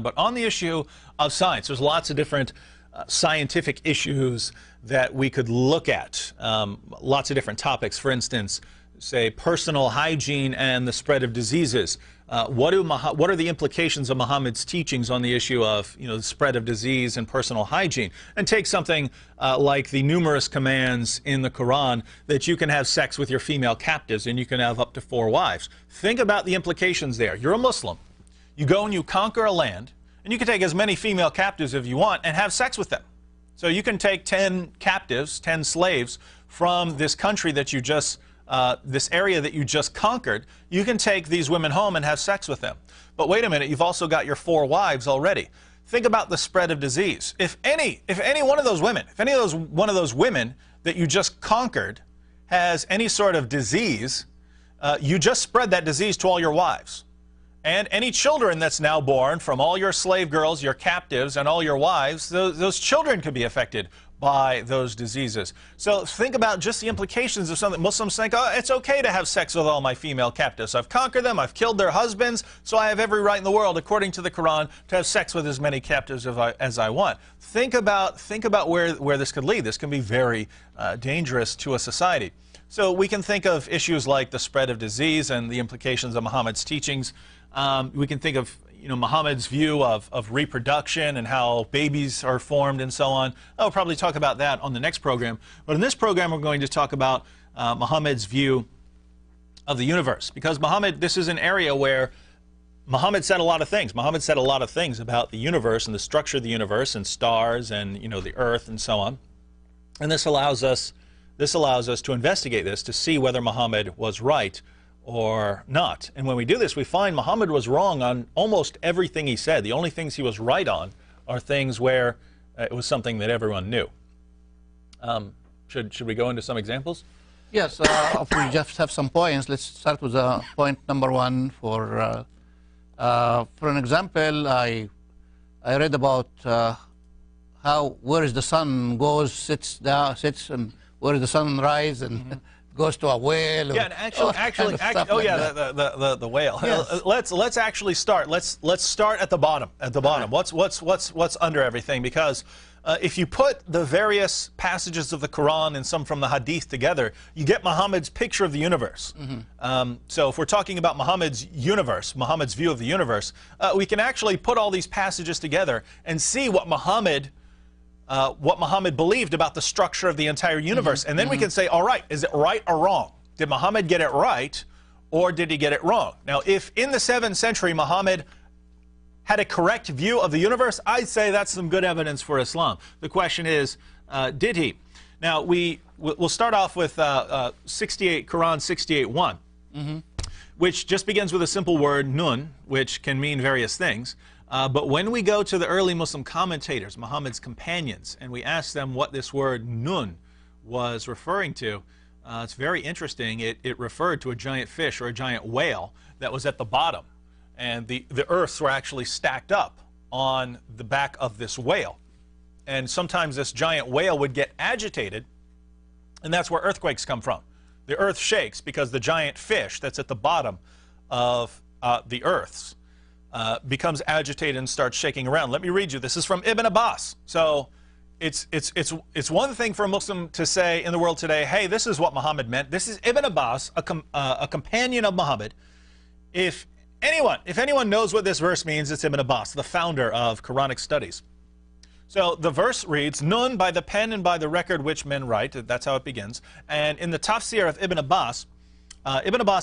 But on the issue of science, there's lots of different scientific issues that we could look at. Lots of different topics. For instance, say personal hygiene and the spread of diseases. What are the implications of Muhammad's teachings on the issue of the spread of disease and personal hygiene? And take something like the numerous commands in the Quran that you can have sex with your female captives and you can have up to 4 wives. Think about the implications there. You're a Muslim. You go and you conquer a land, and you can take as many female captives as you want and have sex with them. So you can take 10 captives, 10 slaves from this country that you just, this area that you just conquered. You can take these women home and have sex with them. But wait a minute, you've also got your 4 wives already. Think about the spread of disease. If any one of those women, one of those women that you just conquered has any sort of disease, you just spread that disease to all your wives. And any children that's now born from all your slave girls, your captives, and all your wives, those children could be affected by those diseases. So think about just the implications of something. Muslims think, oh, it's okay to have sex with all my female captives. I've conquered them, I've killed their husbands, so I have every right in the world, according to the Quran, to have sex with as many captives as I want. Think about where this could lead. This can be very dangerous to a society. So we can think of issues like the spread of disease and the implications of Muhammad's teachings. We can think of Muhammad's view of reproduction and how babies are formed and so on. I'll probably talk about that on the next program. But in this program, we're going to talk about Muhammad's view of the universe. Because this is an area where Muhammad said a lot of things. Muhammad said a lot of things about the universe and the structure of the universe and stars and the earth and so on. And this allows us to investigate this, to see whether Muhammad was right or not. And when we do this, we find Muhammad was wrong on almost everything he said. The only things he was right on are things where it was something that everyone knew. Should we go into some examples? Yes, if we just have some points, let's start with point number 1. For an example, I read about where is the sun goes, sits, and where is the sun rise, and goes to a whale. Yeah, and actually, oh yeah, the whale. Yes. Let's actually start. Let's start at the bottom. At the bottom, what's under everything? Because if you put the various passages of the Quran and some from the Hadith together, you get Muhammad's picture of the universe. So if we're talking about Muhammad's universe, Muhammad's view of the universe, we can actually put all these passages together and see what Muhammad believed about the structure of the entire universe. And then we can say, all right, is it right or wrong? Did Muhammad get it right, or did he get it wrong? Now, if in the 7th century Muhammad had a correct view of the universe, I'd say that's some good evidence for Islam. The question is, did he? Now, we'll start off with Quran 68:1, which just begins with a simple word, nun, which can mean various things. But when we go to the early Muslim commentators, Muhammad's companions, and we ask them what this word nun was referring to, it's very interesting. It referred to a giant fish or a giant whale that was at the bottom. And the earths were actually stacked up on the back of this whale. And sometimes this giant whale would get agitated, and that's where earthquakes come from. The earth shakes because the giant fish that's at the bottom of the earths becomes agitated and starts shaking around. Let me read you. This is from Ibn Abbas. So it's one thing for a Muslim to say in the world today, hey, this is what Muhammad meant. This is Ibn Abbas, a companion of Muhammad. If anyone knows what this verse means, it's Ibn Abbas, the founder of Quranic studies. So the verse reads, Nun, by the pen and by the record which men write. That's how it begins. And in the tafsir of Ibn Abbas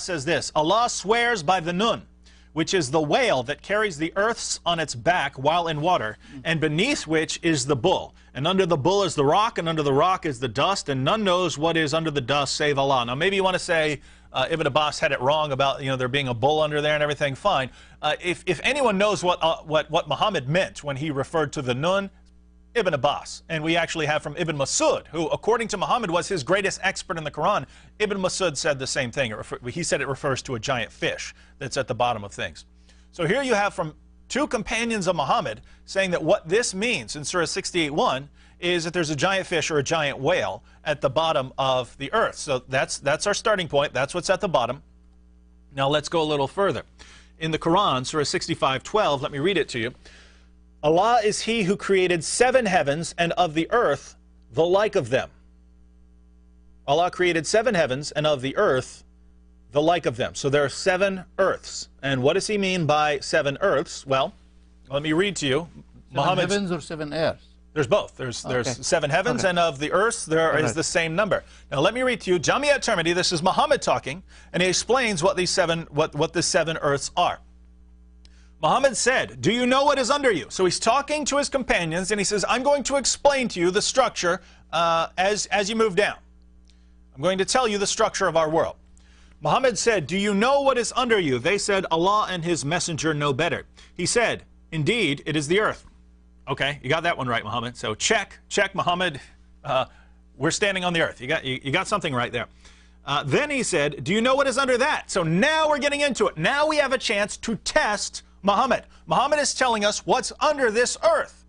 says this, Allah swears by the Nun, which is the whale that carries the earths on its back while in water, and beneath which is the bull. And under the bull is the rock, and under the rock is the dust, and none knows what is under the dust save Allah. Now maybe you want to say Ibn Abbas had it wrong about there being a bull under there and everything. Fine. If anyone knows what Muhammad meant when he referred to the nun, Ibn Abbas. And we actually have from Ibn Masud, who according to Muhammad was his greatest expert in the Quran. Ibn Masud said the same thing. He said it refers to a giant fish that's at the bottom of things. So here you have from 2 companions of Muhammad saying that what this means in Surah 68:1 is that there's a giant fish or a giant whale at the bottom of the earth. So that's our starting point. That's what's at the bottom. Now let's go a little further. In the Quran, Surah 65:12, let me read it to you. Allah is He who created 7 heavens, and of the earth the like of them. Allah created 7 heavens, and of the earth the like of them. So there are 7 earths. And what does He mean by 7 earths? Well, let me read to you. 7 heavens or 7 earths? There's both. There's 7 heavens, and of the earth there is the same number. Now let me read to you Jami at-Tirmidhi. This is Muhammad talking, and he explains what these 7 earths are. Muhammad said, "Do you know what is under you?" So he's talking to his companions, and he says, "I'm going to explain to you the structure as you move down. I'm going to tell you the structure of our world." Muhammad said, "Do you know what is under you?" They said, "Allah and His Messenger know better." He said, "Indeed, it is the earth." Okay, you got that one right, Muhammad. So check, Muhammad. We're standing on the earth. You got something right there. Then he said, "Do you know what is under that?" So now we're getting into it. Now we have a chance to test Muhammad. Muhammad is telling us what's under this earth.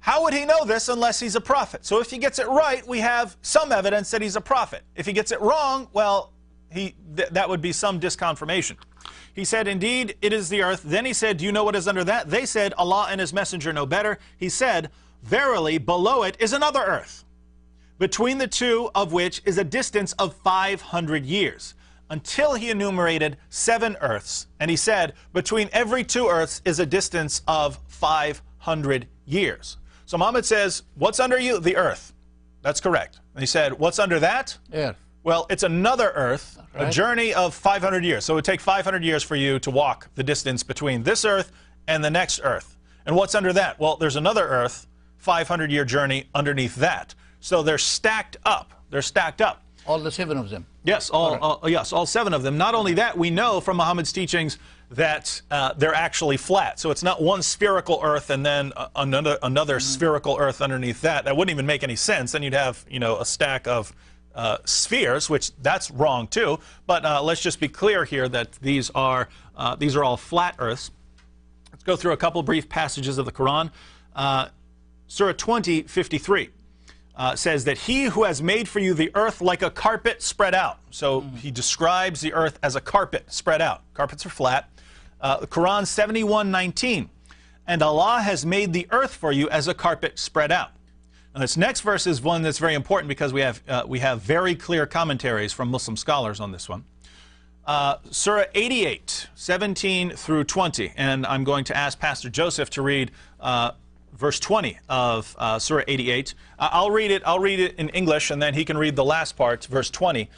How would he know this unless he's a prophet? So if he gets it right, we have some evidence that he's a prophet. If he gets it wrong, well, that would be some disconfirmation. He said, "Indeed, it is the earth." Then he said, "Do you know what is under that?" They said, "Allah and His Messenger know better." He said, "Verily, below it is another earth, between the two of which is a distance of 500 years. Until he enumerated 7 earths. And he said, between every 2 earths is a distance of 500 years. So Muhammad says, what's under you? The earth. That's correct. And he said, what's under that? Earth. Well, it's another earth, a journey of 500 years. So it would take 500 years for you to walk the distance between this earth and the next earth. And what's under that? Well, there's another earth, 500-year journey underneath that. So they're stacked up. They're stacked up. All the 7 of them. Yes, all 7 of them. Not only that, we know from Muhammad's teachings that they're actually flat. So it's not one spherical earth and then another spherical earth underneath that. That wouldn't even make any sense. Then you'd have, a stack of spheres, which that's wrong too. But let's just be clear here that these are all flat earths. Let's go through a couple brief passages of the Quran. Surah 20:53. Says that He who has made for you the earth like a carpet spread out. So he describes the earth as a carpet spread out. Carpets are flat. Quran 71:19. And Allah has made the earth for you as a carpet spread out. Now this next verse is one that's very important because we have very clear commentaries from Muslim scholars on this one. Surah 88:17 through 20. And I'm going to ask Pastor Joseph to read verse 20 of Surah 88. I'll read it in English, and then he can read the last part, verse 20,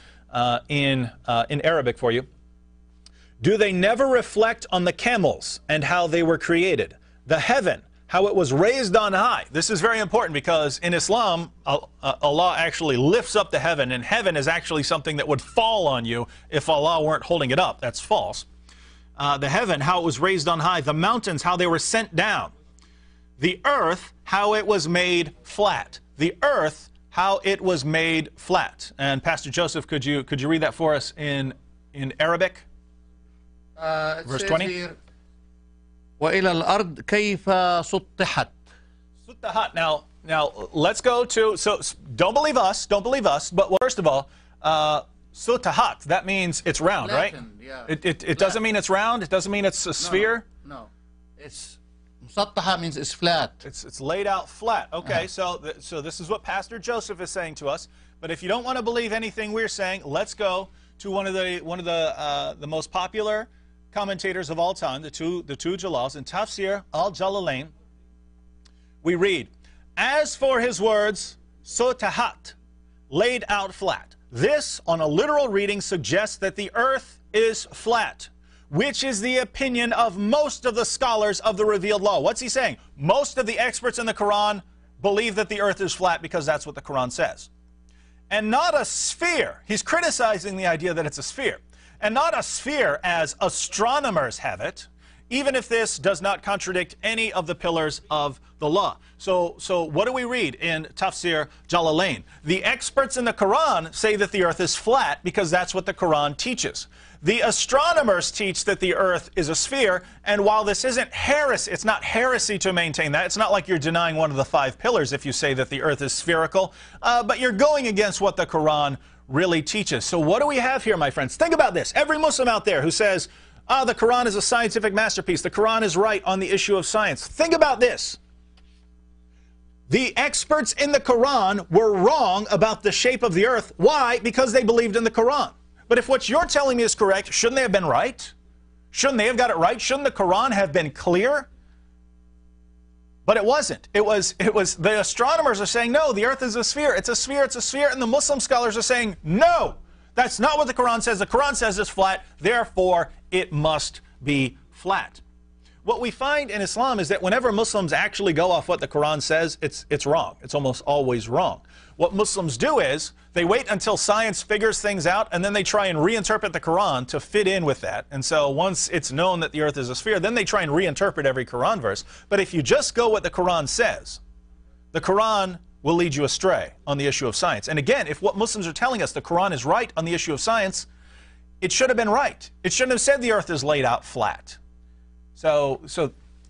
in Arabic for you. "Do they never reflect on the camels and how they were created? The heaven, how it was raised on high." This is very important because in Islam, Allah actually lifts up the heaven, and heaven is actually something that would fall on you if Allah weren't holding it up. That's false. The heaven, how it was raised on high. The mountains, how they were sent down. The earth, how it was made flat. The earth, how it was made flat. And Pastor Joseph, could you read that for us in Arabic? Verse 20. وَإِلَى الْأَرْضِ كَيْفَ سُطِّحَتْ. Suttahat. Now let's go to, so don't believe us, but first of all, Suttahat, that means it's round, Latin, right? Yeah. It doesn't mean it's round, it doesn't mean it's a sphere? No. It's Musattaha means it's flat. It's laid out flat. Okay, so this is what Pastor Joseph is saying to us. But if you don't want to believe anything we're saying, let's go to one of the most popular commentators of all time, the two Jalals. In Tafsir al-Jalalain, we read, "As for his words, Sotahat, laid out flat. This, on a literal reading, suggests that the earth is flat, which is the opinion of most of the scholars of the revealed law." What's he saying? Most of the experts in the Quran believe that the earth is flat because that's what the Quran says. And not a sphere. He's criticizing the idea that it's a sphere. And not a sphere as astronomers have it, even if this does not contradict any of the pillars of the law. So what do we read in Tafsir Jalalain? The experts in the Quran say that the earth is flat because that's what the Quran teaches. The astronomers teach that the earth is a sphere, and while this isn't heresy, it's not heresy to maintain that. It's not like you're denying one of the 5 pillars if you say that the earth is spherical, but you're going against what the Quran really teaches. So what do we have here, my friends? Think about this. Every Muslim out there who says, the Quran is a scientific masterpiece, the Quran is right on the issue of science. Think about this. The experts in the Quran were wrong about the shape of the earth. Why? Because they believed in the Quran. But if what you're telling me is correct, shouldn't they have been right? Shouldn't they have got it right? Shouldn't the Quran have been clear? But it wasn't. It was the astronomers are saying, no, the earth is a sphere. It's a sphere, it's a sphere. And the Muslim scholars are saying, no, that's not what the Quran says. The Quran says it's flat. Therefore, it must be flat. What we find in Islam is that whenever Muslims actually go off what the Quran says, it's wrong. It's almost always wrong. What Muslims do is they wait until science figures things out, and then they try and reinterpret the Quran to fit in with that. And so once it's known that the earth is a sphere, then they try and reinterpret every Quran verse. But if you just go what the Quran says, the Quran will lead you astray on the issue of science. And again, if what Muslims are telling us, the Quran is right on the issue of science, it should have been right. It shouldn't have said the earth is laid out flat. So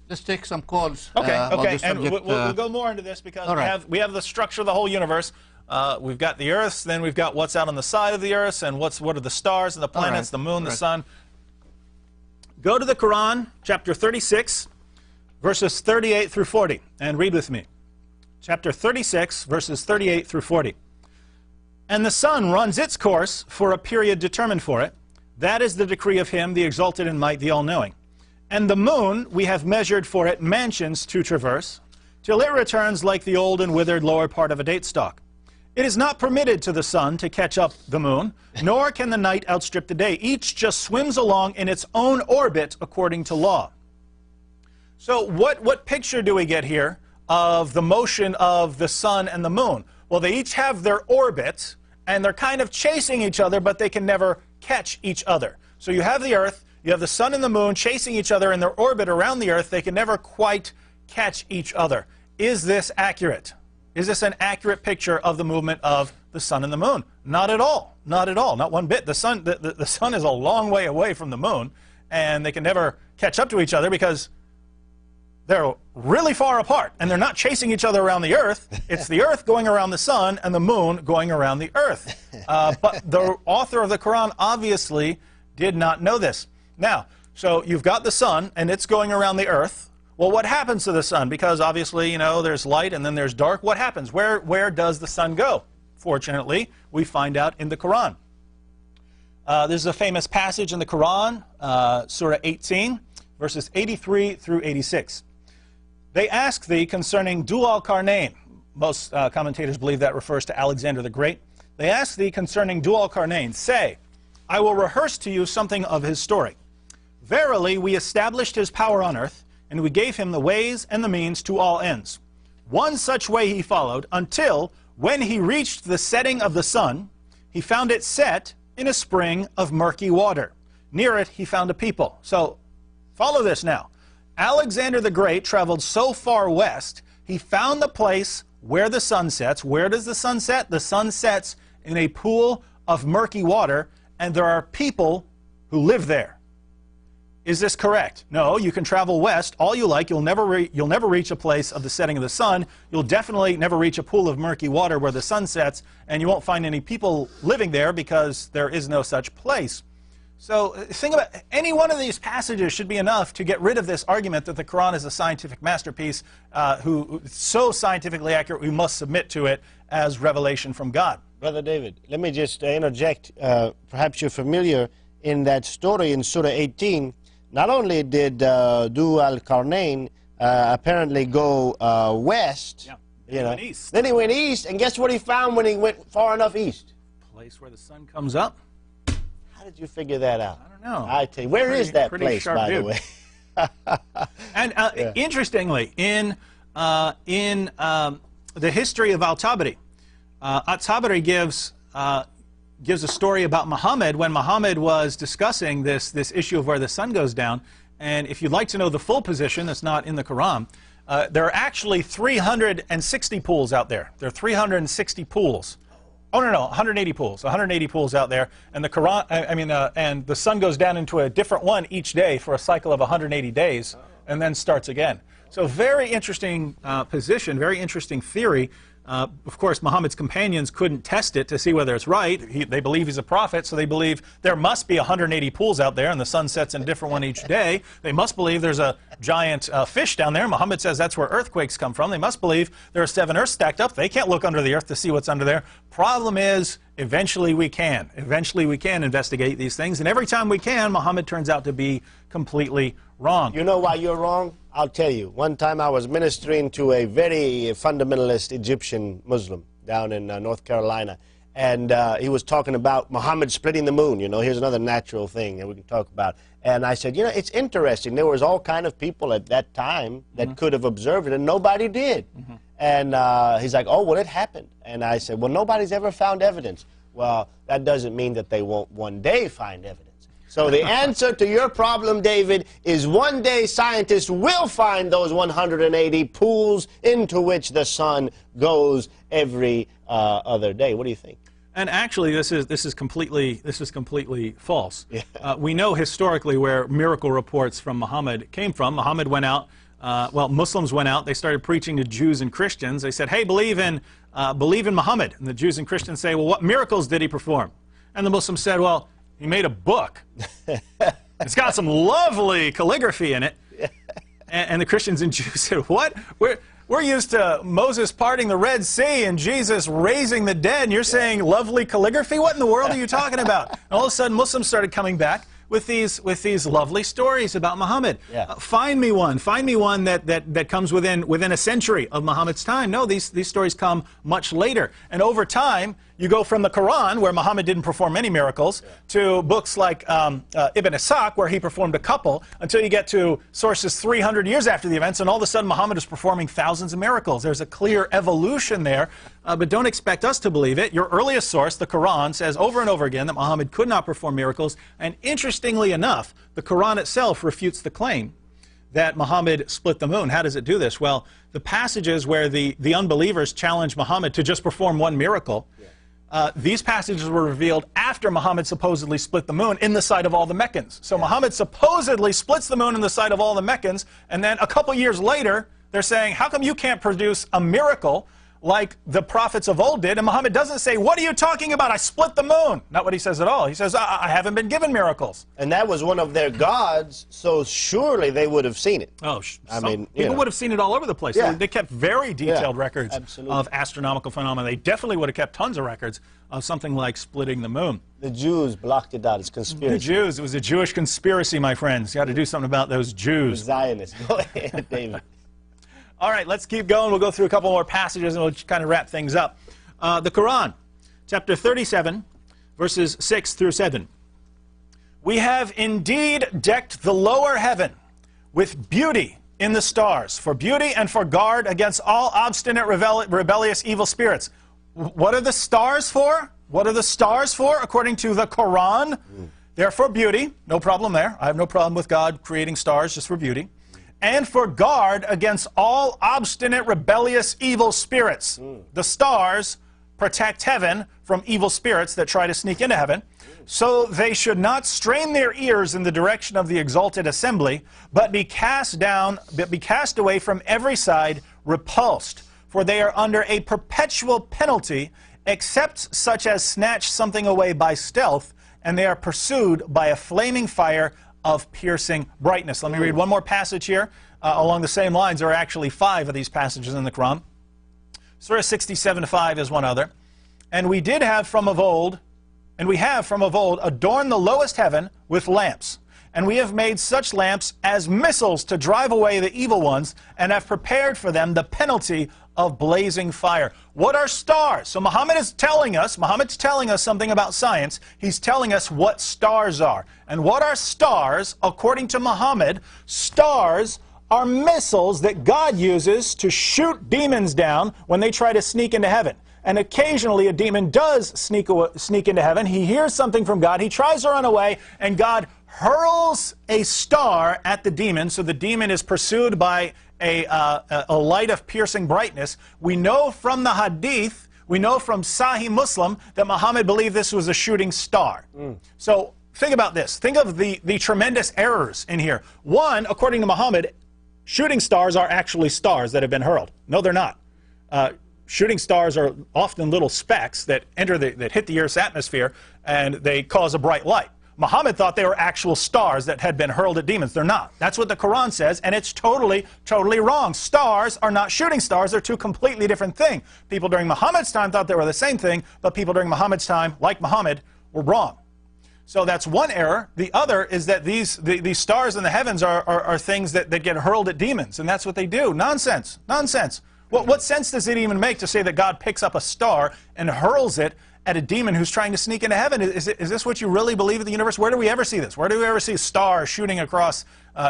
let's take some calls. Okay, and we'll go more into this because we have the structure of the whole universe. We've got the Earth, then we've got what's out on the side of the Earth, and what are the stars and the planets, the moon, the sun. Go to the Quran, chapter 36, verses 38 through 40, and read with me. Chapter 36, verses 38 through 40. And the sun runs its course for a period determined for it. That is the decree of him, the exalted in might, the all-knowing. And the moon we have measured for it mansions to traverse, till it returns like the old and withered lower part of a date stalk. It is not permitted to the sun to catch up the moon, nor can the night outstrip the day. Each just swims along in its own orbit according to law. So what picture do we get here of the motion of the sun and the moon? Well, they each have their orbit, and they're kind of chasing each other, but they can never catch each other. So you have the Earth, you have the sun and the moon chasing each other in their orbit around the Earth. They can never quite catch each other. Is this accurate? Is this an accurate picture of the movement of the sun and the moon? Not at all. Not at all. Not one bit. The sun is a long way away from the moon, and they can never catch up to each other because they're really far apart, and they're not chasing each other around the Earth. It's the Earth going around the sun and the moon going around the Earth. But the author of the Quran obviously did not know this. Now, so you've got the sun, and it's going around the Earth. Well, what happens to the sun? Because obviously, you know, there's light and then there's dark. What happens? Where does the sun go? Fortunately, we find out in the Quran. There's a famous passage in the Quran, Surah 18, verses 83 through 86. They ask thee concerning Dhu-al-Qarnayn. Most commentators believe that refers to Alexander the Great. They ask thee concerning Dhu-al-Qarnayn. Say, I will rehearse to you something of his story. Verily, we established his power on earth, and we gave him the ways and the means to all ends. One such way he followed, until, when he reached the setting of the sun, he found it set in a spring of murky water. Near it he found a people. So, follow this now. Alexander the Great traveled so far west, he found the place where the sun sets. Where does the sun set? The sun sets in a pool of murky water, and there are people who live there. Is this correct? No, you can travel west all you like. You'll never reach a place of the setting of the sun. You'll definitely never reach a pool of murky water where the sun sets, and you won't find any people living there because there is no such place. So think about any one of these passages should be enough to get rid of this argument that the Quran is a scientific masterpiece, so scientifically accurate we must submit to it as revelation from God. Brother David, let me just interject. Perhaps you're familiar in that story in Surah 18. Not only did Dhu-al-Qarnayn apparently go west, Went east. Then he went east, and guess what he found when he went far enough east? Place where the sun comes up. How did you figure that out? I don't know. I tell you, where is that place, by the way? And interestingly, in the history of Al-Tabari, At-Tabari gives a story about Muhammad when Muhammad was discussing this issue of where the sun goes down. And if you'd like to know the full position that's not in the Quran, there are actually 360 pools out there. There are 360 pools. Oh, no, 180 pools. 180 pools out there. And the Quran, and the sun goes down into a different one each day for a cycle of 180 days and then starts again. So very interesting position, very interesting theory. Of course, Muhammad's companions couldn't test it to see whether it's right. They believe he's a prophet, so they believe there must be 180 pools out there, and the sun sets in a different one each day. They must believe there's a giant fish down there. Muhammad says that's where earthquakes come from. They must believe there are 7 earths stacked up. They can't look under the earth to see what's under there. Problem is, eventually we can. Eventually we can investigate these things, and every time we can, Muhammad turns out to be completely wrong. You know why you're wrong? I'll tell you. One time I was ministering to a very fundamentalist Egyptian Muslim down in North Carolina, and he was talking about Muhammad splitting the moon. You know, here's another natural thing that we can talk about. And I said, you know, it's interesting. There was all kind of people at that time that could have observed it, and nobody did. And he's like, oh, well, it happened. And I said, well, nobody's ever found evidence. Well, that doesn't mean that they won't one day find evidence. So the answer to your problem, David, is one day scientists will find those 180 pools into which the sun goes every other day. What do you think? And actually, this is completely false. Yeah. We know historically where miracle reports from Muhammad came from. Muhammad went out. Well, Muslims went out. They started preaching to Jews and Christians. They said, "Hey, believe in Muhammad." And the Jews and Christians say, "Well, what miracles did he perform?" And the Muslims said, "Well, he made a book. It's got some lovely calligraphy in it." And the Christians and Jews said, "What? We're used to Moses parting the Red Sea and Jesus raising the dead, and you're saying lovely calligraphy? What in the world are you talking about?" And all of a sudden, Muslims started coming back with these lovely stories about Muhammad. Yeah. Find me one that comes within a century of Muhammad's time. No, these stories come much later. And over time, you go from the Quran, where Muhammad didn't perform any miracles, to books like Ibn Ishaq, where he performed a couple, until you get to sources 300 years after the events, and all of a sudden Muhammad is performing thousands of miracles. There's a clear evolution there, but don't expect us to believe it. Your earliest source, the Quran, says over and over again that Muhammad could not perform miracles, and interestingly enough, the Quran itself refutes the claim that Muhammad split the moon. How does it do this? Well, the passages where the unbelievers challenge Muhammad to just perform one miracle, these passages were revealed after Muhammad supposedly split the moon in the sight of all the Meccans. So Muhammad supposedly splits the moon in the sight of all the Meccans, and then a couple years later, they're saying, how come you can't produce a miracle like the prophets of old did? And Muhammad doesn't say, what are you talking about? I split the moon. Not what he says at all. He says, I haven't been given miracles. And that was one of their gods, so surely they would have seen it. Oh, I mean, people would have seen it all over the place. Yeah. They kept very detailed records absolutely. Of astronomical phenomena. They definitely would have kept tons of records of something like splitting the moon. The Jews blocked it out. It's conspiracy. The Jews. It was a Jewish conspiracy, my friends. You got to do something about those Jews. The Zionists. Go ahead, David. All right, let's keep going. We'll go through a couple more passages and we'll kind of wrap things up. The Quran, chapter 37, verses 6 through 7. We have indeed decked the lower heaven with beauty in the stars, for beauty and for guard against all obstinate, rebellious, evil spirits. What are the stars for? What are the stars for, according to the Quran? They're for beauty. No problem there. I have no problem with God creating stars just for beauty. And for guard against all obstinate, rebellious, evil spirits. The stars protect heaven from evil spirits that try to sneak into heaven, so they should not strain their ears in the direction of the exalted assembly, but be cast away from every side, repulsed. For they are under a perpetual penalty, except such as snatch something away by stealth, and they are pursued by a flaming fire of piercing brightness. Let me read one more passage here. Along the same lines, there are actually 5 of these passages in the Quran. Surah 67:5 is one other. And we have from of old adorned the lowest heaven with lamps. And we have made such lamps as missiles to drive away the evil ones, and have prepared for them the penalty of blazing fire. What are stars? So Muhammad's telling us something about science. He's telling us what stars are. And what are stars? According to Muhammad, stars are missiles that God uses to shoot demons down when they try to sneak into heaven. And occasionally a demon does sneak into heaven. He hears something from God. He tries to run away, and God hurls a star at the demon, so the demon is pursued by a light of piercing brightness. We know from the Hadith, we know from Sahih Muslim, that Muhammad believed this was a shooting star. So think about this. Think of the tremendous errors in here. One, according to Muhammad, shooting stars are actually stars that have been hurled. No, they're not. Shooting stars are often little specks that that hit the Earth's atmosphere, and they cause a bright light. Muhammad thought they were actual stars that had been hurled at demons. They're not. That's what the Quran says, and it's totally, totally wrong. Stars are not shooting stars. They're two completely different things. People during Muhammad's time thought they were the same thing, but people during Muhammad's time, like Muhammad, were wrong. So that's one error. The other is that these stars in the heavens are things that get hurled at demons, and that's what they do. Nonsense. Nonsense. What sense does it even make to say that God picks up a star and hurls it at a demon who's trying to sneak into heaven? Is this what you really believe in the universe? Where do we ever see this? Where do we ever see a star shooting across,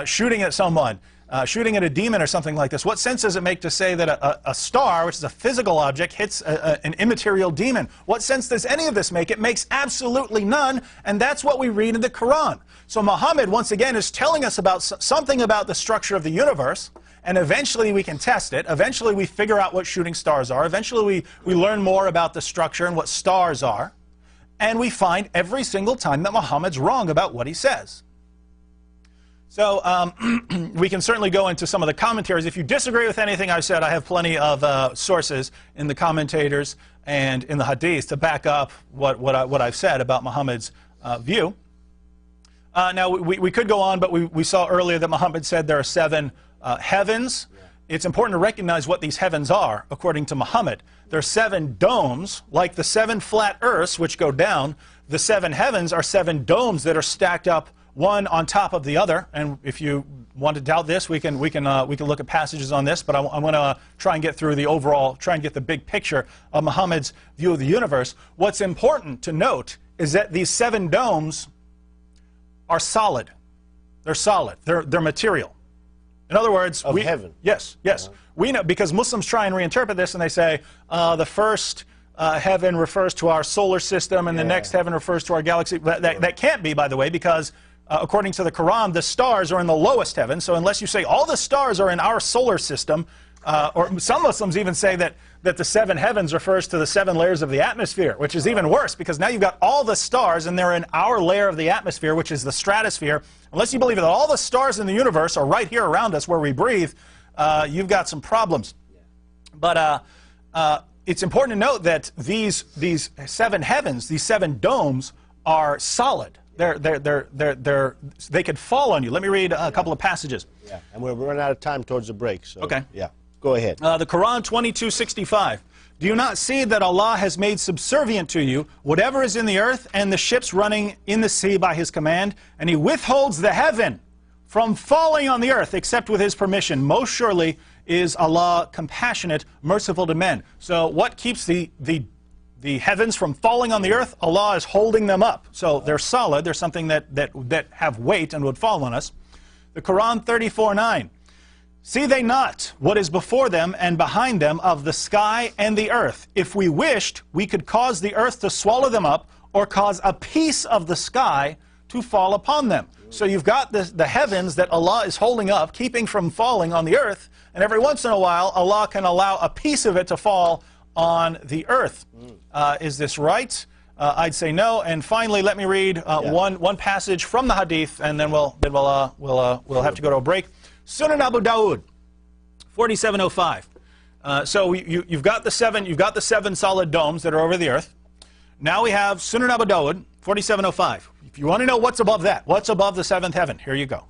shooting at someone, shooting at a demon or something like this? What sense does it make to say that a star, which is a physical object, hits an immaterial demon? What sense does any of this make? It makes absolutely none, and that's what we read in the Quran. So Muhammad, once again, is telling us about something about the structure of the universe, and eventually we can test it. Eventually we figure out what shooting stars are. Eventually we learn more about the structure and what stars are. And we find every single time that Muhammad's wrong about what he says. So we can certainly go into some of the commentaries. If you disagree with anything I've said, I have plenty of sources in the commentators and in the hadith to back up what I've said about Muhammad's view. Now we could go on, but we saw earlier that Muhammad said there are 7 heavens. It's important to recognize what these heavens are, according to Muhammad. There are 7 domes, like the 7 flat earths, which go down. The 7 heavens are 7 domes that are stacked up, one on top of the other. And if you want to doubt this, we can look at passages on this. But I want to try and get through the overall, try and get the big picture of Muhammad's view of the universe. What's important to note is that these 7 domes are solid. They're solid. They're material. In other words, of heaven. Yes, yes. We know, because Muslims try and reinterpret this, and they say the first heaven refers to our solar system, and the next heaven refers to our galaxy. That can't be, by the way, because according to the Quran, the stars are in the lowest heaven. So unless you say all the stars are in our solar system, or some Muslims even say that the 7 heavens refers to the 7 layers of the atmosphere, which is even worse, because now you've got all the stars and they're in our layer of the atmosphere, which is the stratosphere. Unless you believe that all the stars in the universe are right here around us where we breathe, you've got some problems. But it's important to note that these 7 heavens, these 7 domes, are solid. They could fall on you. Let me read a couple of passages. Yeah, and we're running out of time towards the break. So, okay. Yeah, go ahead. The Quran 22:65. Do you not see that Allah has made subservient to you whatever is in the earth and the ships running in the sea by His command, and He withholds the heaven from falling on the earth except with His permission? Most surely is Allah compassionate, merciful to men. So what keeps the heavens from falling on the earth? Allah is holding them up. So they're solid. They're something that have weight and would fall on us. The Quran 34:9. See they not what is before them and behind them of the sky and the earth? If we wished, we could cause the earth to swallow them up, or cause a piece of the sky to fall upon them. So you've got the heavens that Allah is holding up, keeping from falling on the earth, and every once in a while Allah can allow a piece of it to fall on the earth. Is this right? I'd say no. And finally, let me read one passage from the hadith, and then we'll have to go to a break. Sunan Abu Dawud, 4705. So you've got the 7 solid domes that are over the earth. Now we have Sunan Abu Dawud, 4705. If you want to know what's above that, what's above the 7th heaven, here you go.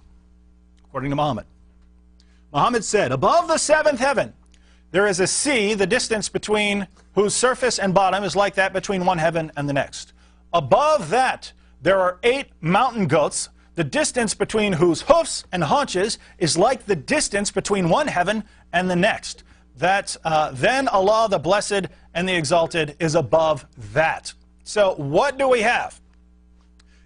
According to Muhammad. Muhammad said, above the 7th heaven, there is a sea, the distance between whose surface and bottom is like that between one heaven and the next. Above that, there are 8 mountain goats, the distance between whose hoofs and haunches is like the distance between one heaven and the next. That then Allah, the Blessed and the Exalted, is above that. So what do we have?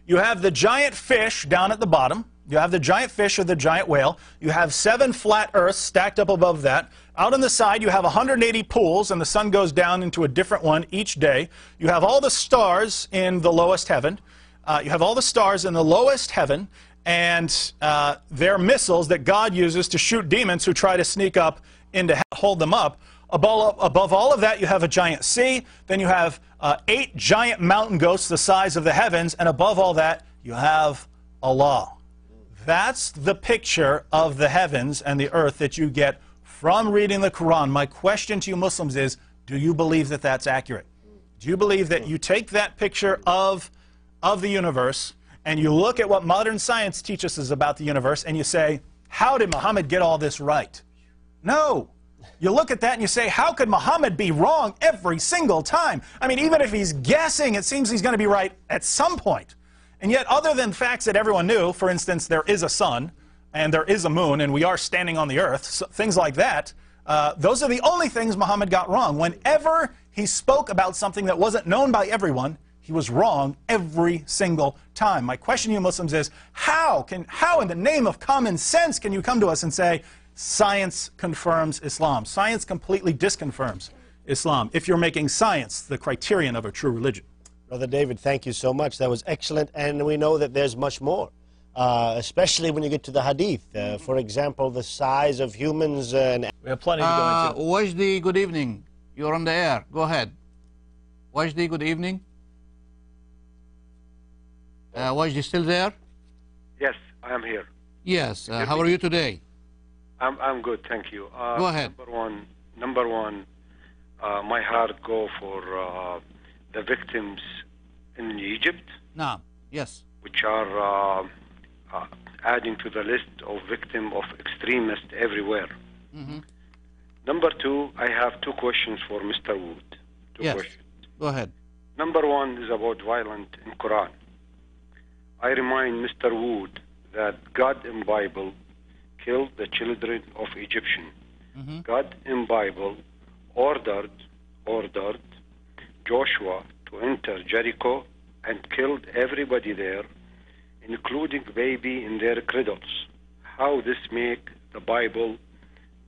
You have the giant fish down at the bottom. You have the giant fish or the giant whale. You have 7 flat earths stacked up above that. Out on the side, you have 180 pools, and the sun goes down into a different one each day. You have all the stars in the lowest heaven. You have all the stars in the lowest heaven, and they're missiles that God uses to shoot demons who try to sneak up into hell, hold them up. Above all of that, you have a giant sea. Then you have 8 giant mountain goats the size of the heavens, and above all that, you have Allah. That's the picture of the heavens and the earth that you get from reading the Quran. My question to you Muslims is, do you believe that that's accurate? Do you believe that you take that picture of the universe and you look at what modern science teaches us about the universe and you say, how did Muhammad get all this right? No. You look at that and you say, how could Muhammad be wrong every single time? I mean, even if he's guessing, it seems he's going to be right at some point. And yet, other than facts that everyone knew, for instance, there is a sun and there is a moon and we are standing on the earth, so things like that, those are the only things Muhammad got wrong. Whenever he spoke about something that wasn't known by everyone, he was wrong every single time. My question to you Muslims is, how in the name of common sense can you come to us and say, science confirms Islam? Science completely disconfirms Islam if you're making science the criterion of a true religion. Brother David, thank you so much. That was excellent, and we know that there's much more, especially when you get to the hadith. For example, the size of humans. And we have plenty to go into. Wajdi, good evening. You're on the air. Go ahead. Wajdi, good evening. Wajdi, still there? Yes, I am here. Yes. How are you today? I'm good, thank you. Go ahead. Number one, my heart go for the victims in Egypt. No. Yes. Which are adding to the list of victims of extremists everywhere. Mm-hmm. Number two, I have two questions for Mr. Wood. Yes. Questions. Go ahead. Number one is about violence in Quran. I remind Mr. Wood that God in Bible killed the children of Egyptian. Mm-hmm. God in Bible ordered Joshua to enter Jericho and killed everybody there, including baby in their cradles. How this make the Bible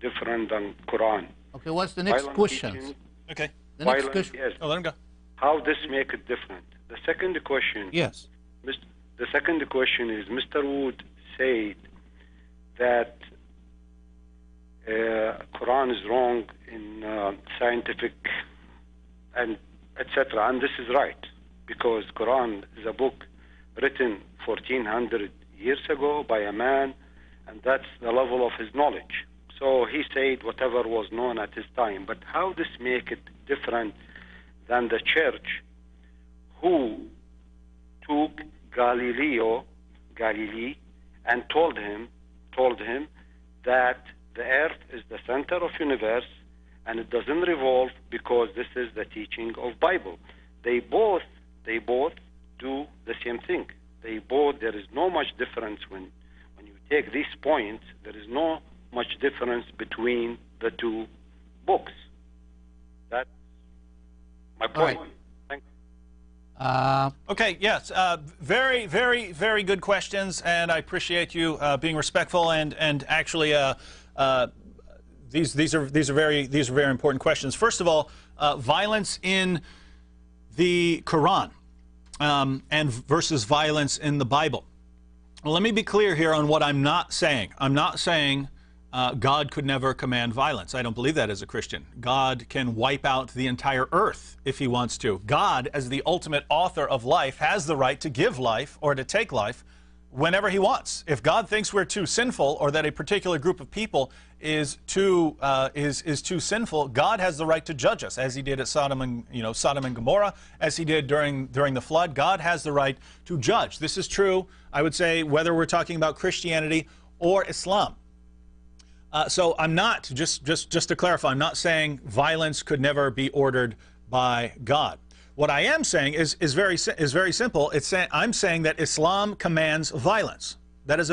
different than Quran? Okay, what's the next question? Teaching, Okay. The next question. yes. Oh, let him go. How this make it different? The second question. Yes. The second question is, Mr. Wood said that Quran is wrong in scientific and etc. And this is right, because Quran is a book written 1400 years ago by a man, and that's the level of his knowledge. So he said whatever was known at his time. But how this make it different than the church, who took Galilei and told him that the earth is the center of universe and it doesn't revolve because this is the teaching of Bible. They both do the same thing. There is no much difference when you take these points. There is no much difference between the two books. That's my point. Right. Thank you. Okay, yes, very, very, very good questions, and I appreciate you being respectful and actually these are very important questions. First of all, violence in the Quran and versus violence in the Bible. Well, let me be clear here on what I'm not saying. I'm not saying God could never command violence. I don't believe that as a Christian. God can wipe out the entire earth if he wants to. God, as the ultimate author of life, has the right to give life or to take life whenever he wants. If God thinks we're too sinful or that a particular group of people is too sinful, God has the right to judge us, as he did at Sodom and Gomorrah, as he did during the flood. God has the right to judge. This is true, I would say, whether we're talking about Christianity or Islam. So I'm not, just to clarify, I'm not saying violence could never be ordered by God. What I am saying is very simple. I'm saying that Islam commands violence. That is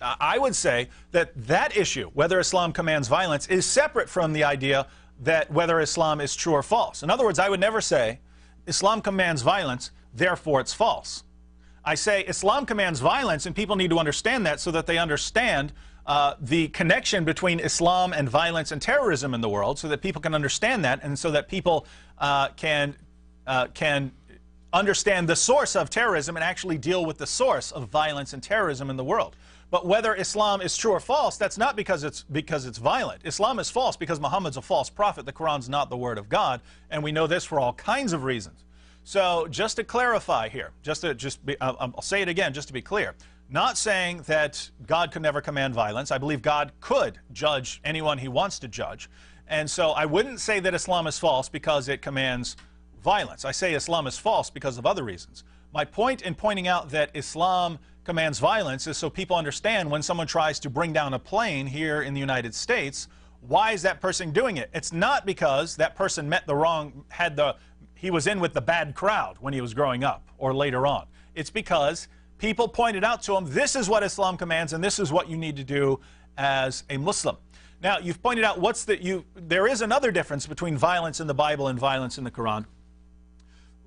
I would say that issue, whether Islam commands violence, is separate from the idea that whether Islam is true or false. In other words, I would never say Islam commands violence, therefore it's false. I say Islam commands violence, and people need to understand that so that they understand the connection between Islam and violence and terrorism in the world, so that people can understand that, and so that people can understand the source of terrorism and actually deal with the source of violence and terrorism in the world. But whether Islam is true or false, that's not because it's violent. Islam is false because Muhammad's a false prophet. The Quran's not the word of God, and we know this for all kinds of reasons. So just to clarify here, I'll say it again just to be clear. Not saying that God could never command violence. I believe God could judge anyone he wants to judge. And so I wouldn't say that Islam is false because it commands violence. I say Islam is false because of other reasons. My point in pointing out that Islam commands violence is so people understand when someone tries to bring down a plane here in the United States, why is that person doing it? It's not because that person met the wrong, he was in with the bad crowd when he was growing up or later on. It's because people pointed out to him, this is what Islam commands and this is what you need to do as a Muslim. Now, you've pointed out there is another difference between violence in the Bible and violence in the Quran.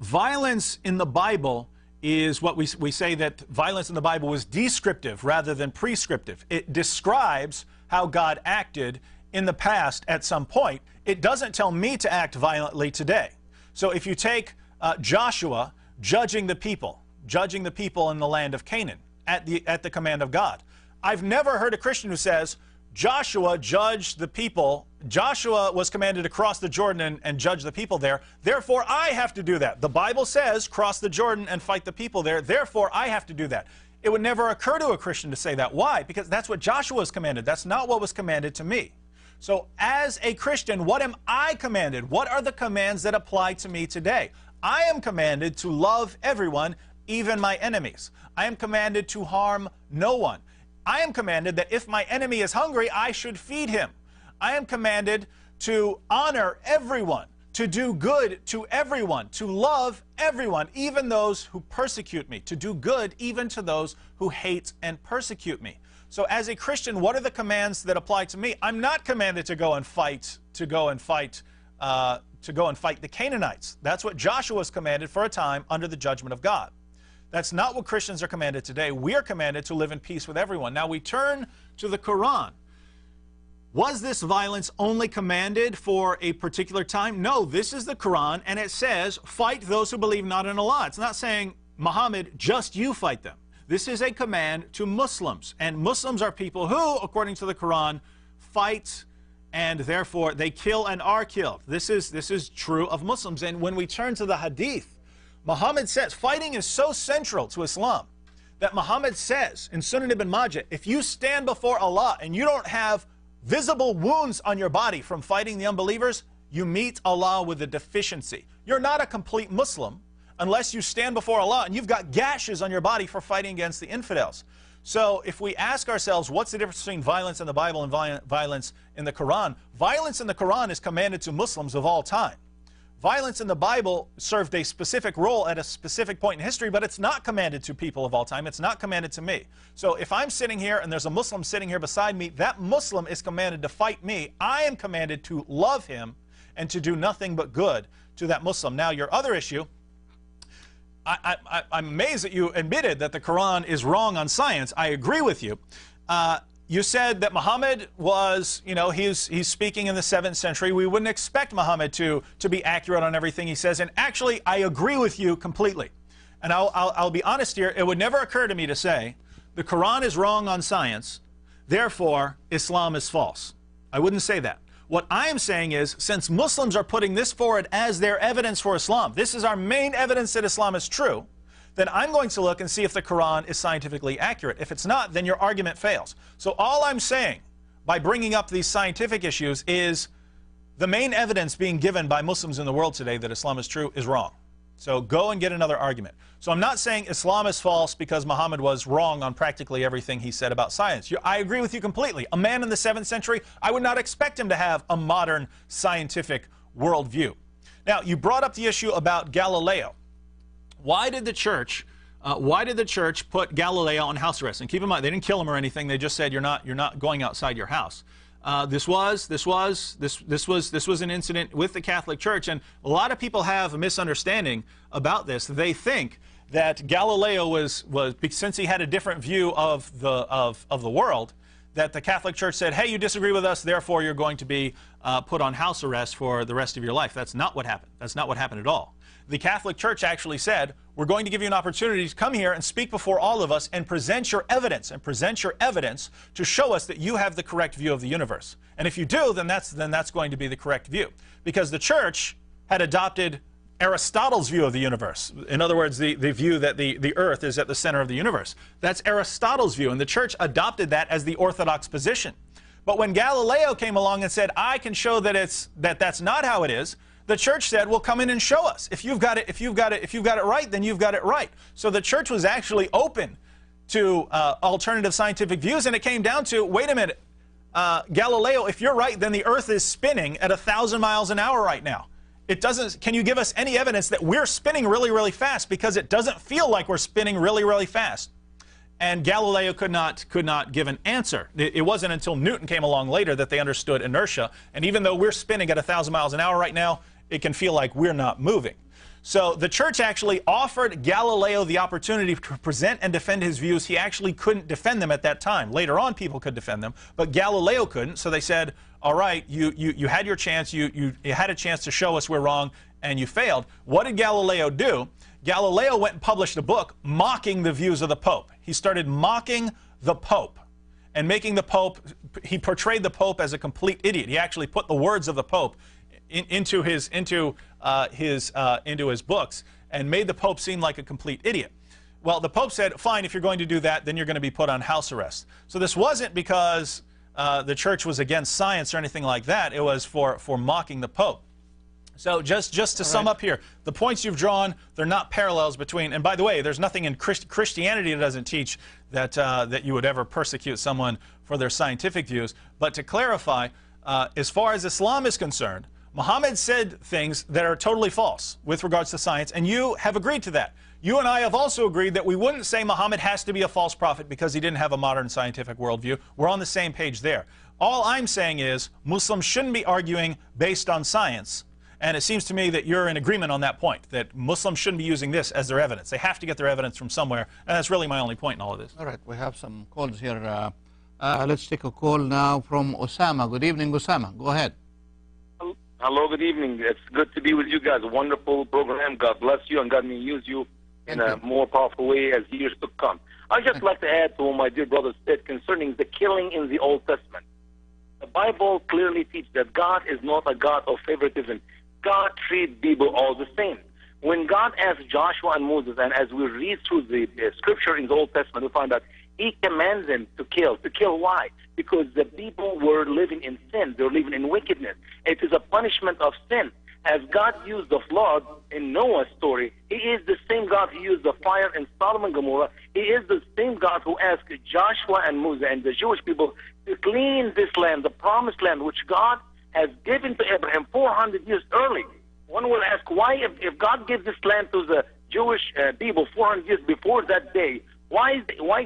Violence in the Bible is what we say that violence in the Bible was descriptive rather than prescriptive. It describes how God acted in the past at some point. It doesn't tell me to act violently today. So if you take Joshua judging the people in the land of Canaan at the command of God, I've never heard a Christian who says, Joshua judged the people. Joshua was commanded to cross the Jordan and judge the people there. Therefore, I have to do that. The Bible says, cross the Jordan and fight the people there. Therefore, I have to do that. It would never occur to a Christian to say that. Why? Because that's what Joshua was commanded. That's not what was commanded to me. So as a Christian, what am I commanded? What are the commands that apply to me today? I am commanded to love everyone, even my enemies. I am commanded to harm no one. I am commanded that if my enemy is hungry, I should feed him. I am commanded to honor everyone, to do good to everyone, to love everyone, even those who persecute me, to do good even to those who hate and persecute me. So as a Christian, what are the commands that apply to me? I'm not commanded to go and fight the Canaanites. That's what Joshua was commanded for a time under the judgment of God. That's not what Christians are commanded today. We are commanded to live in peace with everyone. Now we turn to the Quran. Was this violence only commanded for a particular time? No, this is the Quran, and it says, fight those who believe not in Allah. It's not saying, Muhammad, just you fight them. This is a command to Muslims, and Muslims are people who, according to the Quran, fight, and therefore they kill and are killed. This is true of Muslims. And when we turn to the Hadith, Muhammad says, fighting is so central to Islam that Muhammad says in Sunan ibn Majah, if you stand before Allah and you don't have visible wounds on your body from fighting the unbelievers, you meet Allah with a deficiency. You're not a complete Muslim unless you stand before Allah and you've got gashes on your body for fighting against the infidels. So if we ask ourselves, what's the difference between violence in the Bible and violence in the Quran? Violence in the Quran is commanded to Muslims of all time. Violence in the Bible served a specific role at a specific point in history, but it's not commanded to people of all time. It's not commanded to me. So if I'm sitting here and there's a Muslim sitting here beside me, that Muslim is commanded to fight me. I am commanded to love him and to do nothing but good to that Muslim. Now, your other issue, I'm amazed that you admitted that the Quran is wrong on science. I agree with you. You said that Muhammad was, he's speaking in the 7th century. We wouldn't expect Muhammad to be accurate on everything he says. And actually, I agree with you completely. And I'll be honest here. It would never occur to me to say, the Quran is wrong on science, therefore Islam is false. I wouldn't say that. What I am saying is, since Muslims are putting this forward as their evidence for Islam, this is our main evidence that Islam is true, then I'm going to look and see if the Quran is scientifically accurate. If it's not, then your argument fails. So all I'm saying by bringing up these scientific issues is the main evidence being given by Muslims in the world today that Islam is true is wrong. So go and get another argument. So I'm not saying Islam is false because Muhammad was wrong on practically everything he said about science. I agree with you completely. A man in the 7th century, I would not expect him to have a modern scientific worldview. Now, you brought up the issue about Galileo. Why did the church put Galileo on house arrest? And keep in mind, they didn't kill him or anything. They just said you're not going outside your house. This was an incident with the Catholic Church, and a lot of people have a misunderstanding about this. They think that Galileo was since he had a different view of the world, that the Catholic Church said, hey, you disagree with us, therefore you're going to be put on house arrest for the rest of your life. That's not what happened. That's not what happened at all. The Catholic Church actually said, we're going to give you an opportunity to come here and speak before all of us and present your evidence to show us that you have the correct view of the universe. And if you do, then that's going to be the correct view. Because the church had adopted Aristotle's view of the universe. In other words, the view that the earth is at the center of the universe. That's Aristotle's view, and the church adopted that as the orthodox position. But when Galileo came along and said, I can show that that's not how it is, the church said, well, come in and show us. If you've got it right, then you've got it right. So the church was actually open to alternative scientific views, and it came down to, wait a minute, Galileo, if you're right, then the earth is spinning at 1,000 miles an hour right now. It doesn't, can you give us any evidence that we're spinning really, really fast? Because it doesn't feel like we're spinning really, really fast. And Galileo could not give an answer. It wasn't until Newton came along later that they understood inertia. And even though we're spinning at 1,000 miles an hour right now, it can feel like we're not moving. So the church actually offered Galileo the opportunity to present and defend his views. He actually couldn't defend them at that time. Later on, people could defend them, but Galileo couldn't. So they said, all right, you had your chance. You had a chance to show us we're wrong, and you failed. What did Galileo do? Galileo went and published a book mocking the views of the Pope. He started mocking the Pope and making the Pope, he portrayed the Pope as a complete idiot. He actually put the words of the Pope into his books and made the Pope seem like a complete idiot. Well, the Pope said, fine, if you're going to do that, then you're going to be put on house arrest. So this wasn't because the church was against science or anything like that. It was for mocking the Pope. So just to sum up here, the points you've drawn, they're not parallels between, and by the way, there's nothing in Christianity that doesn't teach that, that you would ever persecute someone for their scientific views. But to clarify, as far as Islam is concerned, Muhammad said things that are totally false with regards to science, and you have agreed to that. You and I have also agreed that we wouldn't say Muhammad has to be a false prophet because he didn't have a modern scientific worldview. We're on the same page there. All I'm saying is Muslims shouldn't be arguing based on science, and it seems to me that you're in agreement on that point, that Muslims shouldn't be using this as their evidence. They have to get their evidence from somewhere, and that's really my only point in all of this. All right, we have some calls here. Let's take a call now from Osama. Good evening, Osama. Go ahead. Hello, good evening. It's good to be with you guys. A wonderful program. God bless you, and God may use you in a more powerful way as years to come. I'd just like to add to what my dear brother said concerning the killing in the Old Testament. The Bible clearly teaches that God is not a God of favoritism. God treats people all the same. When God asked Joshua and Moses, and as we read through the scripture in the Old Testament, we find that he commands them to kill. To kill why? Because the people were living in sin. They were living in wickedness. It is a punishment of sin. As God used the flood in Noah's story, he is the same God who used the fire in Sodom and Gomorrah. He is the same God who asked Joshua and Moses and the Jewish people to clean this land, the promised land, which God has given to Abraham 400 years early. One will ask, why, if God gives this land to the Jewish people 400 years before that day, why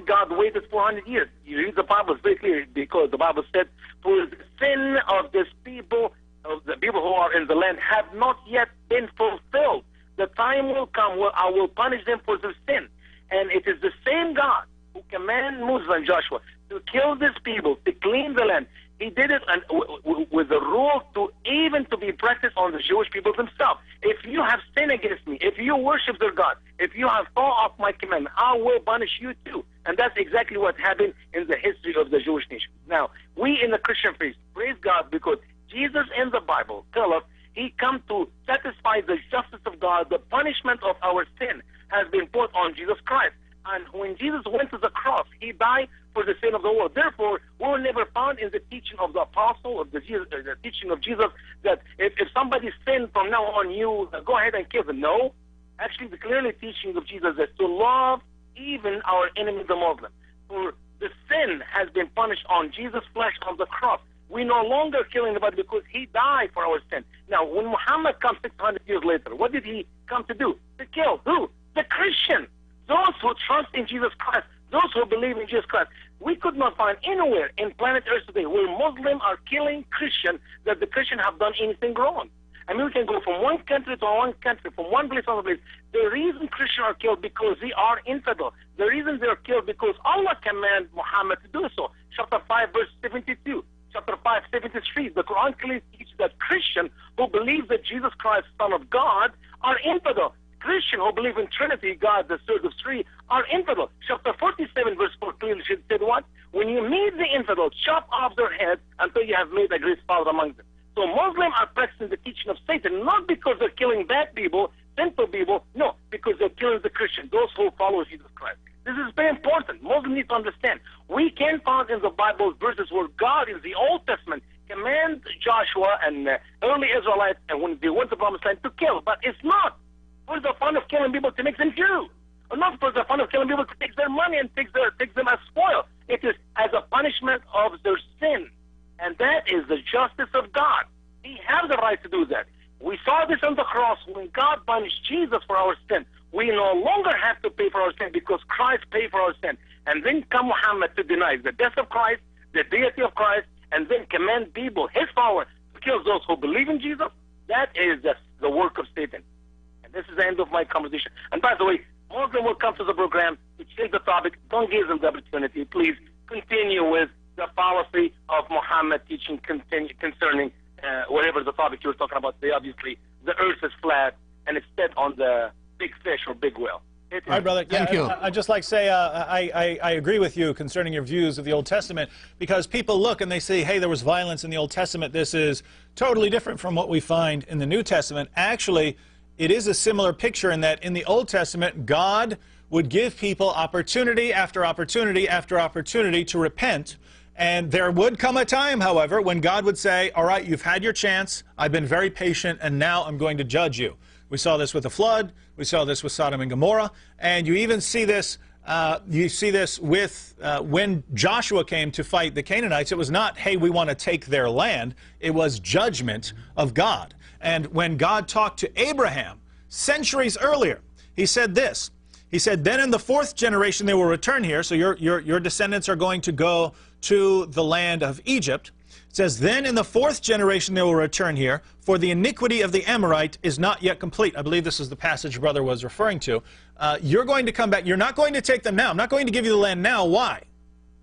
God waited 400 years? You read the Bible very clearly, because the Bible said, for the sin of this people, of the people who are in the land, have not yet been fulfilled. The time will come where I will punish them for their sin. And it is the same God who commanded Moses and Joshua to kill these people, to clean the land. He did it with the rule to even to be practiced on the Jewish people themselves. If you have sinned against me, if you worship their God, if you have fall off my commandment, I will punish you too. And that's exactly what happened in the history of the Jewish nation. Now, we in the Christian faith praise God because Jesus in the Bible tells us he come to satisfy the justice of God. The punishment of our sin has been put on Jesus Christ. And when Jesus went to the cross, he died for the sin of the world. Therefore, we were never found in the teaching of the apostle, of the teaching of Jesus, that if somebody sinned from now on, you go ahead and kill them. No. Actually, the clearly teaching of Jesus is to love even our enemy, the Muslim. For the sin has been punished on Jesus' flesh on the cross. We no longer kill anybody because he died for our sin. Now, when Muhammad comes 600 years later, what did he come to do? To kill who? The Christian. Those who trust in Jesus Christ, those who believe in Jesus Christ. We could not find anywhere in planet Earth today where Muslims are killing Christians that the Christians have done anything wrong. I mean, we can go from one country to one country, from one place to another place. The reason Christians are killed because they are infidel. The reason they are killed because Allah commanded Muhammad to do so. Chapter 5, verse 72. Chapter 5, 73. The Quran clearly teaches that Christians who believe that Jesus Christ, Son of God, are infidel. Christians who believe in Trinity, God, the third of three, are infidel. Chapter 47, verse 4 clearly said what? When you meet the infidel, chop off their heads until you have made a great spot among them. So Muslims are practicing the teaching of Satan, not because they're killing bad people, Christians, those who follow Jesus Christ. This is very important. Muslims need to understand. We can find in the Bible verses where God in the Old Testament commands Joshua and early Israelites, and when they went to the Promised Land, to kill. But it's not for the fun of killing people to make them Jews, or not for the fun of killing people to take their money and take them as spoil. It is as a punishment of their sin. And that is the justice of God. He has the right to do that. We saw this on the cross when God punished Jesus for our sin. We no longer have to pay for our sin because Christ paid for our sin. And then come Muhammad to deny the death of Christ, the deity of Christ, and then command people, his power, to kill those who believe in Jesus. That is the work of Satan. And this is the end of my conversation. And by the way, Muslim will come to the program to change the topic. Don't give them the opportunity. Please continue with the policy of Muhammad teaching concerning whatever the topic you were talking about today. Obviously, the earth is flat and it's set on the big fish or big whale. All right, brother. Thank you. I'd just like to say I agree with you concerning your views of the Old Testament, because people look and they say, hey, there was violence in the Old Testament. This is totally different from what we find in the New Testament. Actually, it is a similar picture in that in the Old Testament, God would give people opportunity after opportunity after opportunity to repent. And there would come a time, however, when God would say, all right, you've had your chance. I've been very patient, and now I'm going to judge you. We saw this with the flood. We saw this with Sodom and Gomorrah. And you even see this, with when Joshua came to fight the Canaanites. It was not, hey, we want to take their land. It was judgment of God. And when God talked to Abraham centuries earlier, he said this. He said, then in the fourth generation they will return here. So your descendants are going to go to the land of Egypt. It says, then in the fourth generation they will return here, for the iniquity of the Amorite is not yet complete. I believe this is the passage brother was referring to. You're going to come back. You're not going to take them now. I'm not going to give you the land now. Why?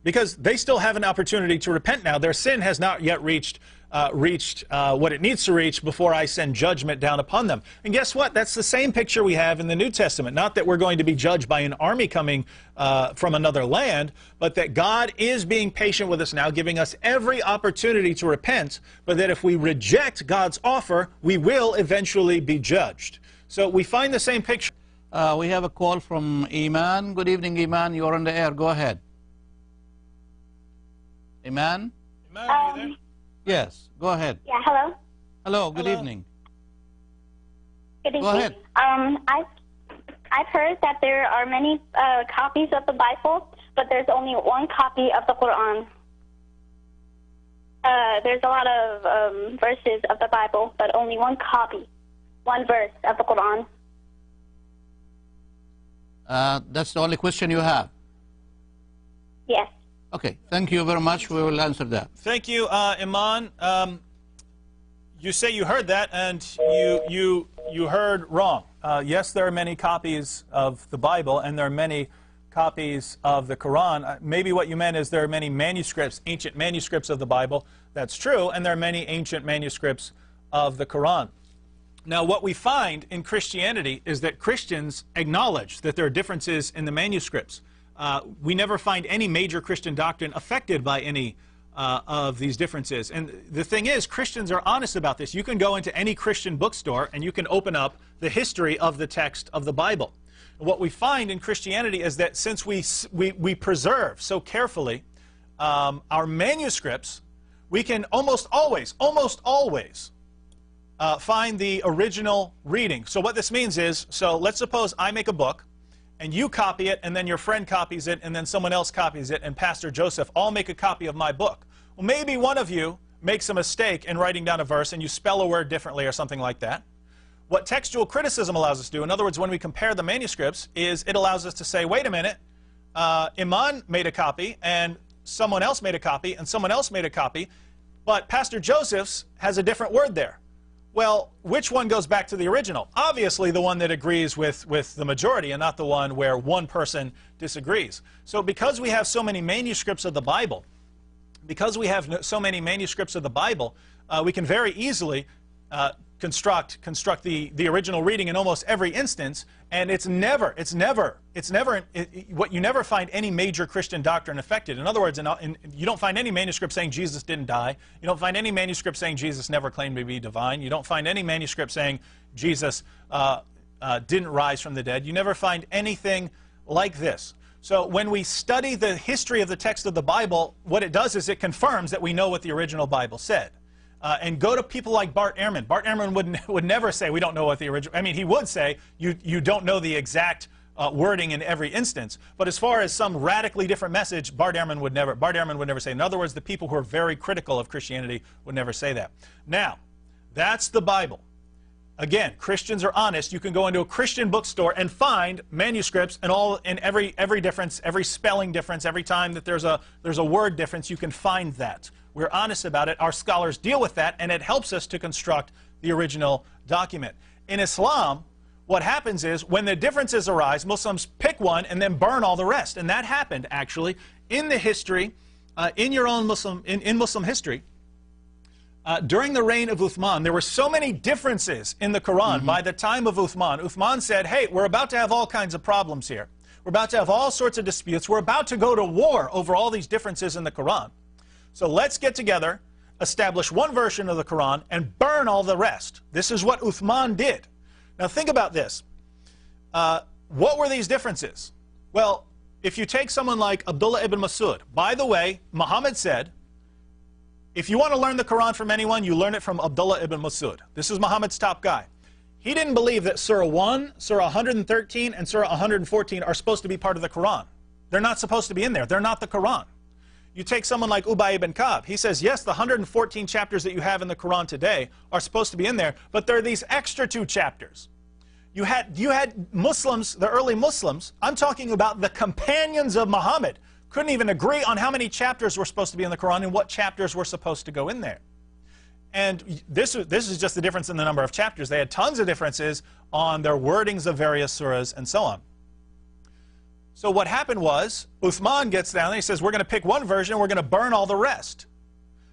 Because they still have an opportunity to repent now. Their sin has not yet reached what it needs to reach before I send judgment down upon them. And guess what? That's the same picture we have in the New Testament. Not that we're going to be judged by an army coming from another land, but that God is being patient with us now, giving us every opportunity to repent, but that if we reject God's offer, we will eventually be judged. So we find the same picture. We have a call from Iman. Good evening, Iman. You're on the air. Go ahead. Iman? Iman, are you there? Yes, go ahead. Yeah, hello. Hello, good evening. Good evening. Go ahead. I've heard that there are many copies of the Bible, but there's only one copy of the Quran. There's a lot of verses of the Bible, but only one copy, one verse of the Quran. That's the only question you have? Yes. Okay, thank you very much. We will answer that. Thank you, Iman. You say you heard that, and you heard wrong. Yes, there are many copies of the Bible, and there are many copies of the Quran. Maybe what you meant is there are many manuscripts, ancient manuscripts of the Bible. That's true, and there are many ancient manuscripts of the Quran. Now, what we find in Christianity is that Christians acknowledge that there are differences in the manuscripts. We never find any major Christian doctrine affected by any of these differences. And the thing is, Christians are honest about this. You can go into any Christian bookstore and you can open up the history of the text of the Bible. And what we find in Christianity is that since we preserve so carefully our manuscripts, we can almost always find the original reading. So what this means is, so let's suppose I make a book, and you copy it, and then your friend copies it, and then someone else copies it, and Pastor Joseph all make a copy of my book. Well, maybe one of you makes a mistake in writing down a verse, and you spell a word differently or something like that. What textual criticism allows us to do, in other words, when we compare the manuscripts, is it allows us to say, wait a minute, Iman made a copy, and someone else made a copy, and someone else made a copy, but Pastor Joseph's has a different word there. Well, which one goes back to the original? Obviously, the one that agrees with the majority and not the one where one person disagrees. So because we have so many manuscripts of the Bible, we can very easily construct the original reading in almost every instance, and you never find any major Christian doctrine affected. In other words, you don't find any manuscript saying Jesus didn't die. You don't find any manuscript saying Jesus never claimed to be divine. You don't find any manuscript saying Jesus didn't rise from the dead. You never find anything like this. So when we study the history of the text of the Bible, what it does is it confirms that we know what the original Bible said. And go to people like Bart Ehrman. Bart Ehrman would never say we don't know what the original. I mean, he would say you don't know the exact wording in every instance. But as far as some radically different message, Bart Ehrman would never say. In other words, the people who are very critical of Christianity would never say that. Now, that's the Bible. Again, Christians are honest. You can go into a Christian bookstore and find manuscripts and every difference, every spelling difference, every time that there's a word difference, you can find that. We're honest about it. Our scholars deal with that, and it helps us to construct the original document. In Islam, what happens is when the differences arise, Muslims pick one and then burn all the rest. And that happened actually in the history, in Muslim history. During the reign of Uthman, there were so many differences in the Quran. By the time of Uthman, Uthman said, hey, we're about to have all kinds of problems here. We're about to have all sorts of disputes. We're about to go to war over all these differences in the Quran. So let's get together, establish one version of the Quran, and burn all the rest. This is what Uthman did. Now think about this. What were these differences? Well, if you take someone like Abdullah ibn Masud, by the way, Muhammad said, if you want to learn the Quran from anyone, you learn it from Abdullah ibn Masud. This is Muhammad's top guy. He didn't believe that Surah 1, Surah 113, and Surah 114 are supposed to be part of the Quran. They're not supposed to be in there. They're not the Quran. You take someone like Ubay ibn Ka'b. He says, yes, the 114 chapters that you have in the Quran today are supposed to be in there, but there are these extra 2 chapters. You had Muslims, the early Muslims, I'm talking about the companions of Muhammad, couldn't even agree on how many chapters were supposed to be in the Quran and what chapters were supposed to go in there. And this is just the difference in the number of chapters. They had tons of differences on their wordings of various surahs and so on. So what happened was, Uthman gets down there, he says, we're going to pick one version and we're going to burn all the rest.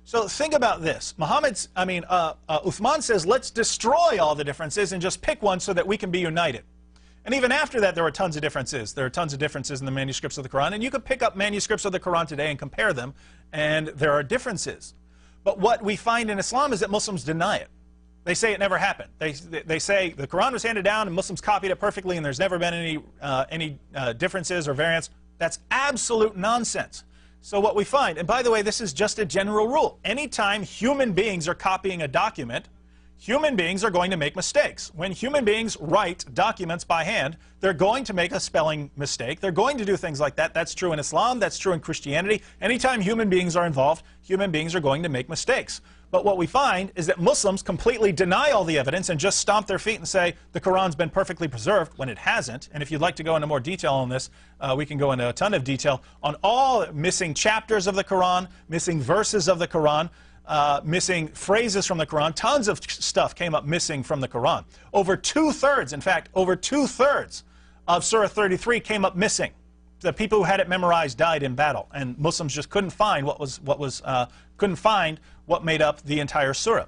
So think about this. Uthman says, let's destroy all the differences and just pick one so that we can be united. And even after that, there were tons of differences. There are tons of differences in the manuscripts of the Quran. And you could pick up manuscripts of the Quran today and compare them, and there are differences. But what we find in Islam is that Muslims deny it. They say it never happened. They say the Quran was handed down and Muslims copied it perfectly and there's never been any differences or variants. That's absolute nonsense. So what we find, and by the way, this is just a general rule. Anytime human beings are copying a document, human beings are going to make mistakes. When human beings write documents by hand, they're going to make a spelling mistake. They're going to do things like that. That's true in Islam. That's true in Christianity. Anytime human beings are involved, human beings are going to make mistakes. But what we find is that Muslims completely deny all the evidence and just stomp their feet and say the Quran's been perfectly preserved when it hasn't. And if you'd like to go into more detail on this, we can go into a ton of detail on all missing chapters of the Quran, missing verses of the Quran, missing phrases from the Quran. Tons of stuff came up missing from the Quran. Over 2/3, in fact, over 2/3 of Surah 33 came up missing. The people who had it memorized died in battle, and Muslims just couldn't find what made up the entire surah.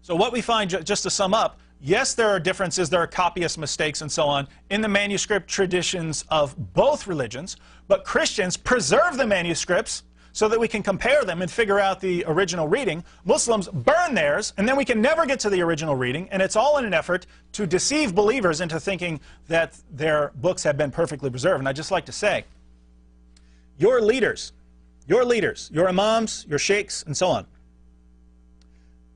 So what we find, just to sum up, yes, there are differences, there are copyist mistakes and so on in the manuscript traditions of both religions, but Christians preserve the manuscripts so that we can compare them and figure out the original reading. Muslims burn theirs, and then we can never get to the original reading, and it's all in an effort to deceive believers into thinking that their books have been perfectly preserved. And I'd just like to say, your leaders, your imams, your sheikhs, and so on,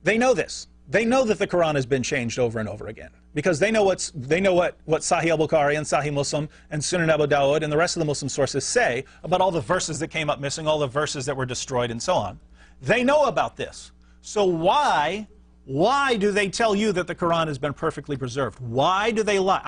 they know this. They know that the Quran has been changed over and over again, because they know what Sahih al-Bukhari and Sahih Muslim and Sunan Abu Dawud and the rest of the Muslim sources say about all the verses that came up missing, all the verses that were destroyed, and so on. They know about this. So why do they tell you that the Quran has been perfectly preserved? Why do they lie?